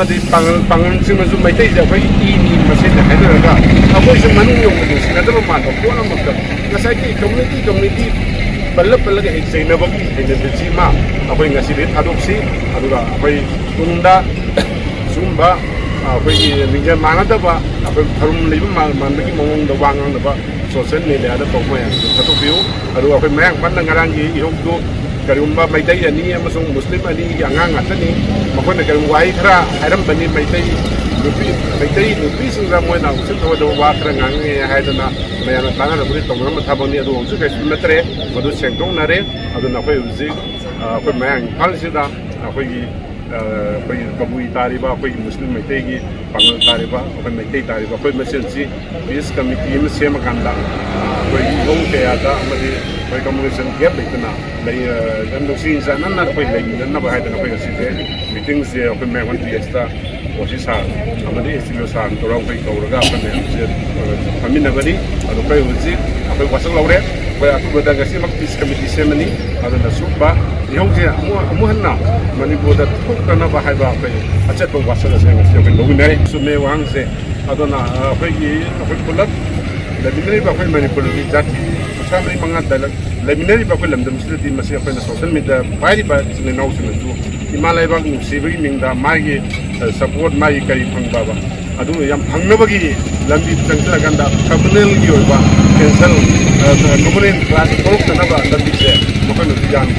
पांगनसिंग मैतई इनी मसें हैदरगा अखोई मनु योगदब मानब पोना कम्युनिटी पल्ल पल्लग हेक जैनबगी हैनबसीमा अखोई ngasi थादोक्सी अदुगा अखोई तुंगदा सुंबा अखोई निजे मानदबा अखोई धर्म लेब मानबगी मवंग वांगनबा सोशल मीडिया दा तोमया थादोबियो अदुगा अखोई मयांग पन्न ngarangi इरोगदो करुंबा मैतई अनि अमसुंग मुस्लिम अनि अंगांग अतनी मखोना करुं वाई खरा हैरमबनी मैतई नुपी सिंगा मोयना उसिन थोदो वा खरा ngange हायदना मैयाना ताना बुरि तोंगरम थाबनी अदु होजु कैसु नतरे मदु सेंगदों नरे अदु नखोई उजि अखोई मयांग फालसिदा अखोई कबुई तारिबा अखोई मुस्लिम मैतई की पांगल तारिबा अखोई मैतई तारिबा अखोई मसेंसी पीस कमिटी में सेम कांदा अखोई गों केयादा अमदि अखोई कम्युनिकेशन गैप लेतना लई जंदोसी जाना ना अखोई लई नना बाहायदना अखोई सिजे मीटिंग से अखोई मैगन पीएसता ओसिसा अमदि एसटीओ सान तोराव अखोई कौरगा अपने से फमिनबनी अदु अखोई उजि अखोई वासक लौरे अखोई अतुबदा गसी मक पीस कमिटी सेमनी अदना सुबा यौजे अमुहन्ना मणिपुरदा थोकना बाहायबा अखोई अचत वासक से अखोई लौनाय सुमे वांगसे अदना अखोई पुलक लबिनरी अखोई मणिपुर की जाति सामने मंगा दलक लबिनरी अखोई लमदम सिदि मसे अखोई सोशल मीडिया बायरिबा सिने नाउसिनजु इमालय बाग नुसिबगी मिंगदा मागी सपोर्ट मागी करी फंगबाबा अदु याम फंगनबगी लंबी चंगलगंदा कम्युनल की ओइबा कैंसल गवर्नमेंट क्लास तोक तनबा लंबी से मखन जान